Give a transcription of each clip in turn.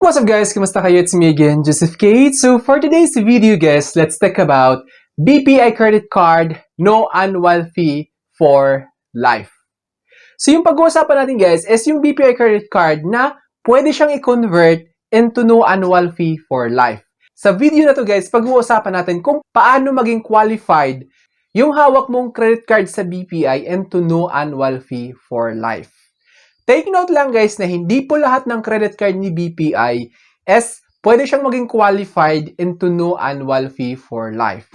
What's up guys? Kumusta kayo? It's me again, Joseph Kate. So for today's video guys, let's talk about BPI credit card, no annual fee for life. So yung pag-uusapan natin guys is yung BPI credit card na pwede siyang i-convert into no annual fee for life. Sa video na to guys, pag-uusapan natin kung paano maging qualified yung hawak mong credit card sa BPI into no annual fee for life. Take note lang guys na hindi po lahat ng credit card ni BPI is pwede siyang maging qualified into no annual fee for life.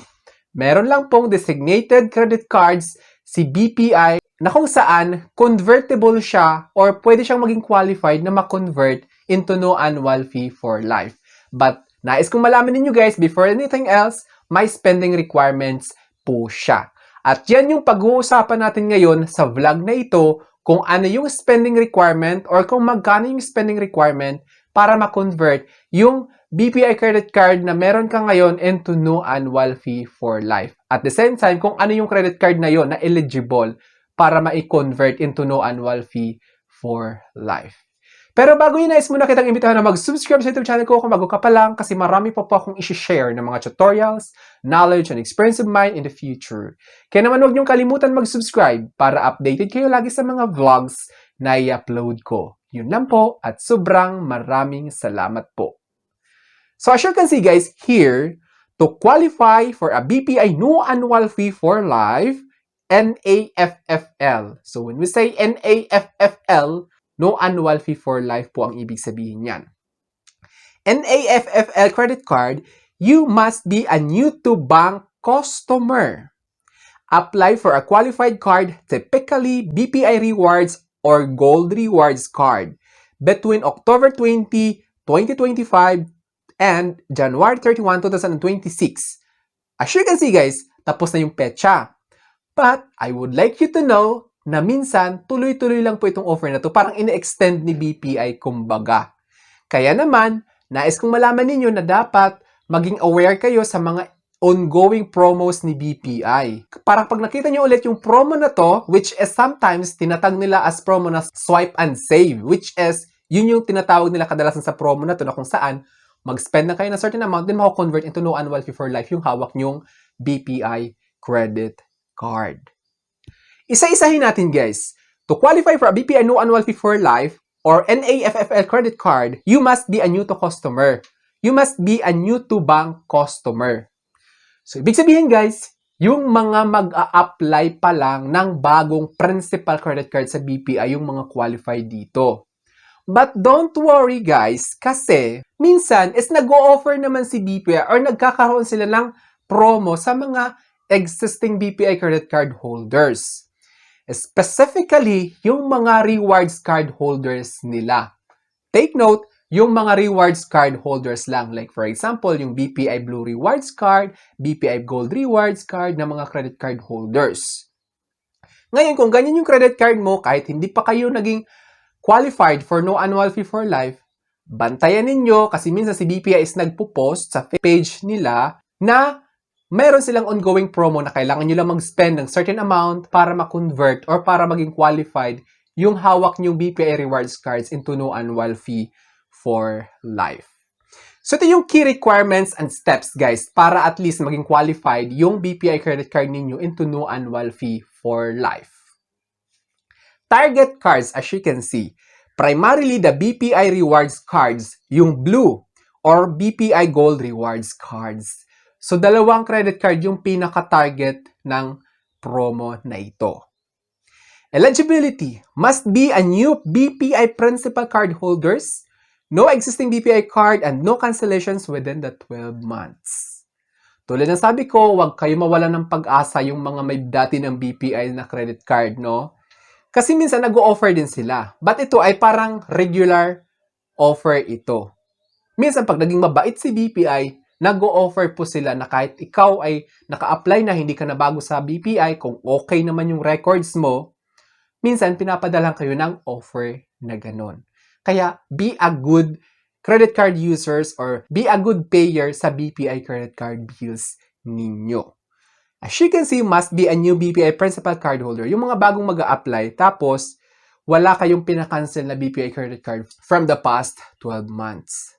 Meron lang pong designated credit cards si BPI na kung saan convertible siya or pwede siyang maging qualified na ma-convert into no annual fee for life. But nais kong malaman ninyo guys, before anything else, may spending requirements po siya. At yan yung pag-uusapan natin ngayon sa vlog na ito, kung ano yung spending requirement or kung magkano yung spending requirement para ma-convert yung BPI credit card na meron ka ngayon into no annual fee for life. At the same time, kung ano yung credit card na yon na eligible para ma-convert into no annual fee for life. Pero bago yun, nais muna kitang imbitahan na mag-subscribe sa YouTube channel ko kung bago ka pa lang kasi marami pa po akong isi-share ng mga tutorials, knowledge, and experience of mine in the future. Kaya naman huwag niyong kalimutan mag-subscribe para updated kayo lagi sa mga vlogs na i-upload ko. Yun lang po at sobrang maraming salamat po. So as you can see guys, here, to qualify for a BPI no annual fee for life, NAFFL. So when we say NAFFL, no annual fee for life po ang ibig sabihin niyan. NAFFL credit card, you must be a new-to-bank customer. Apply for a qualified card, typically BPI Rewards or Gold Rewards card, between October 20, 2025 and January 31, 2026. As you can see guys, tapos na yung petsa. But I would like you to know na minsan, tuloy-tuloy lang po itong offer na to. Parang ine-extend ni BPI kumbaga. Kaya naman, nais kong malaman ninyo na dapat maging aware kayo sa mga ongoing promos ni BPI. Parang pag nakita nyo ulit yung promo na to, which is sometimes tinatag nila as promo na swipe and save, which is yun yung tinatawag nila kadalasan sa promo na to na kung saan mag-spend na kayo ng certain amount, then mako-convert into no annual fee for life yung hawak nyong BPI credit card. Isa-isahin natin guys. To qualify for a BPI no annual fee for life or NAFFL credit card, you must be a new-to customer. You must be a new-to-bank customer. So, ibig sabihin guys, yung mga mag-a-apply pa lang ng bagong principal credit card sa BPI, yung mga qualified dito. But don't worry guys, kasi minsan is nag-o-offer naman si BPI or nagkakaroon sila ng promo sa mga existing BPI credit card holders. Specifically, yung mga rewards card holders nila. Take note, yung mga rewards card holders lang. Like for example, yung BPI Blue Rewards Card, BPI Gold Rewards Card na mga credit card holders. Ngayon, kung ganyan yung credit card mo, kahit hindi pa kayo naging qualified for no annual fee for life, bantayan ninyo kasi minsan si BPI is nagpo-post sa page nila na meron silang ongoing promo na kailangan nyo lang mag-spend ng certain amount para ma-convert or para maging qualified yung hawak nyong BPI rewards cards into no annual fee for life. So ito yung key requirements and steps guys para at least maging qualified yung BPI credit card ninyo into no annual fee for life. Target cards as you can see, primarily the BPI rewards cards, yung blue or BPI Gold Rewards cards. So, dalawang credit card yung pinaka-target ng promo na ito. Eligibility must be a new BPI principal card holders, no existing BPI card, and no cancellations within the 12 months. Tulad ng sabi ko, huwag kayo mawala ng pag-asa yung mga may dati ng BPI na credit card, no? Kasi minsan nag-o-offer din sila. But ito ay parang regular offer ito. Minsan pag naging mabait si BPI, nag-o-offer po sila na kahit ikaw ay naka-apply na hindi ka na bago sa BPI, kung okay naman yung records mo, minsan pinapadalan kayo ng offer na ganun. Kaya be a good credit card users or be a good payer sa BPI credit card bills ninyo. As you can see, must be a new BPI principal card holder. Yung mga bagong mag-a-apply, tapos wala kayong pinakancel na BPI credit card from the past 12 months.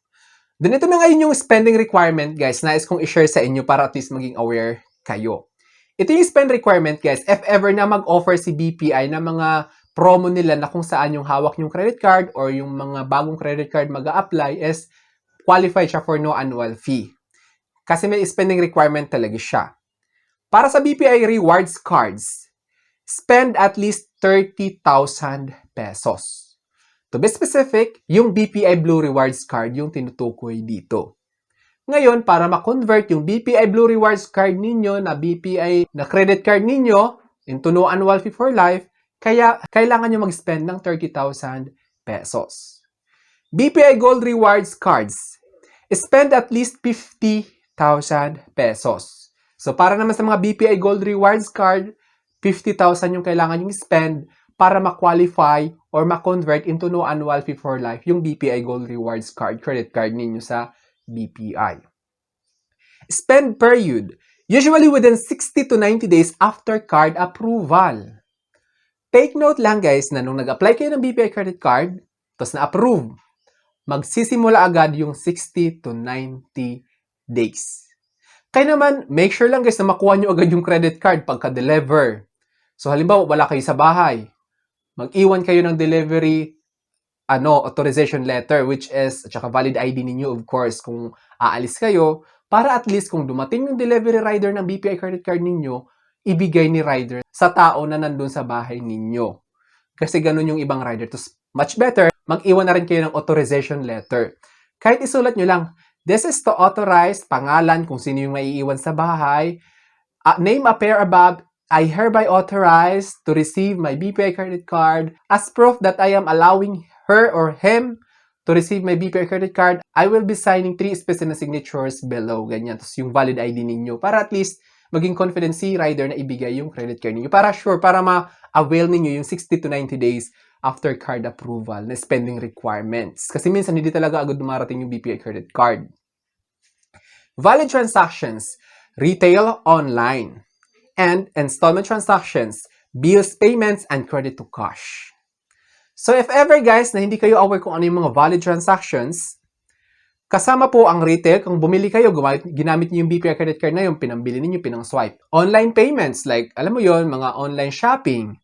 Then ito na ngayon yung spending requirement, guys. Nais kong i-share sa inyo para at least maging aware kayo. Ito yung spend requirement, guys. If ever na mag-offer si BPI na mga promo nila na kung saan yung hawak yung credit card or yung mga bagong credit card mag-a-apply is qualified siya for no annual fee. Kasi may spending requirement talaga siya. Para sa BPI rewards cards, spend at least 30,000 pesos. To be specific, yung BPI Blue Rewards card yung tinutukoy dito. Ngayon, para ma-convert yung BPI Blue Rewards card ninyo na BPI na credit card ninyo into no annual fee for life, kaya kailangan nyo mag-spend ng 30,000 pesos. BPI Gold Rewards cards, spend at least 50,000 pesos. So, para naman sa mga BPI Gold Rewards card, 50,000 yung kailangan yung spend para ma-qualify or ma-convert into no annual fee for life yung BPI Gold Rewards card, credit card ninyo sa BPI. Spend period, usually within 60 to 90 days after card approval. Take note lang guys na nung nag-apply kayo ng BPI credit card, tapos na-approve, magsisimula agad yung 60 to 90 days. Kaya naman, make sure lang guys na makuha nyo agad yung credit card pagka-deliver. So halimbawa, wala kayo sa bahay, mag-iwan kayo ng delivery authorization letter, which is, at saka valid ID ninyo, of course, kung aalis kayo, para at least kung dumating yung delivery rider ng BPI credit card ninyo, ibigay ni rider sa tao na nandun sa bahay ninyo. Kasi ganun yung ibang rider. Tapos, much better, mag-iwan na rin kayo ng authorization letter. Kahit isulat nyo lang, this is to authorize, pangalan, kung sino yung maiiwan sa bahay, name appear above, I hereby authorize to receive my BPI credit card as proof that I am allowing her or him to receive my BPI credit card. I will be signing 3 specific signatures below. Ganyan. Tapos yung valid ID ninyo para at least maging confident si rider na ibigay yung credit card ninyo. Para sure, para ma-avail ninyo yung 60 to 90 days after card approval na spending requirements. Kasi minsan hindi talaga agad dumarating yung BPI credit card. Valid transactions, retail, online, and installment transactions, bills, payments, and credit to cash. So if ever guys na hindi kayo aware kung ano yung mga valid transactions, kasama po ang retail, kung bumili kayo, ginamit niyo yung BPI credit card na yung pinambili niyo, pinang-swipe. Online payments, like, alam mo yon, mga online shopping.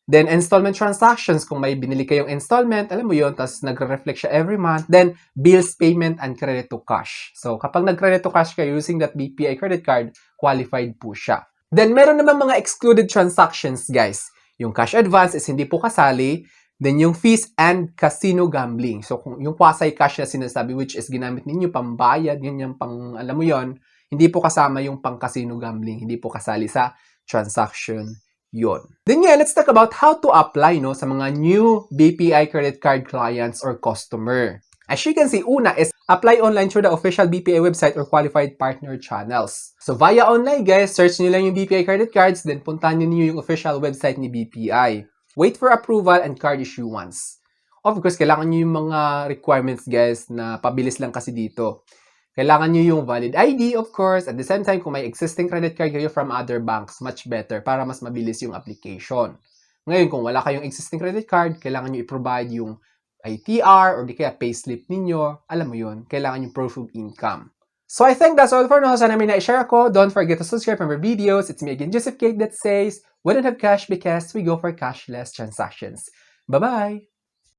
Then, installment transactions, kung may binili kayong installment, alam mo yon, tapos nagre-reflect siya every month. Then, bills, payment, and credit to cash. So, kapag nag-credit to cash kayo using that BPI credit card, qualified po siya. Then, meron naman mga excluded transactions, guys. Yung cash advance is hindi po kasali. Then, yung fees and casino gambling. So, kung yung quasi-cash na sinasabi, which is ginamit ninyo, pambayad, yun yung pang, alam mo yon, hindi po kasama yung pang-casino gambling. Hindi po kasali sa transaction yon. Then, yeah, let's talk about how to apply sa mga new BPI credit card clients or customer. As you can see, una is apply online through the official BPI website or qualified partner channels. So, via online, guys, search nyo lang yung BPI credit cards, then puntahan nyo yung official website ni BPI. Wait for approval and card issuance. Of course, kailangan nyo yung mga requirements, guys, na pabilis lang kasi dito. Kailangan nyo yung valid ID, of course. At the same time, kung may existing credit card kayo from other banks, much better para mas mabilis yung application. Ngayon, kung wala kayong existing credit card, kailangan nyo i-provide yung ITR or di kaya payslip ninyo. Alam mo yun, kailangan yung proof of income. So I think that's all for now. Sana may na-share ako. Don't forget to subscribe for more videos. It's me again, Joseph Cake, that says, we don't have cash because we go for cashless transactions. Bye-bye!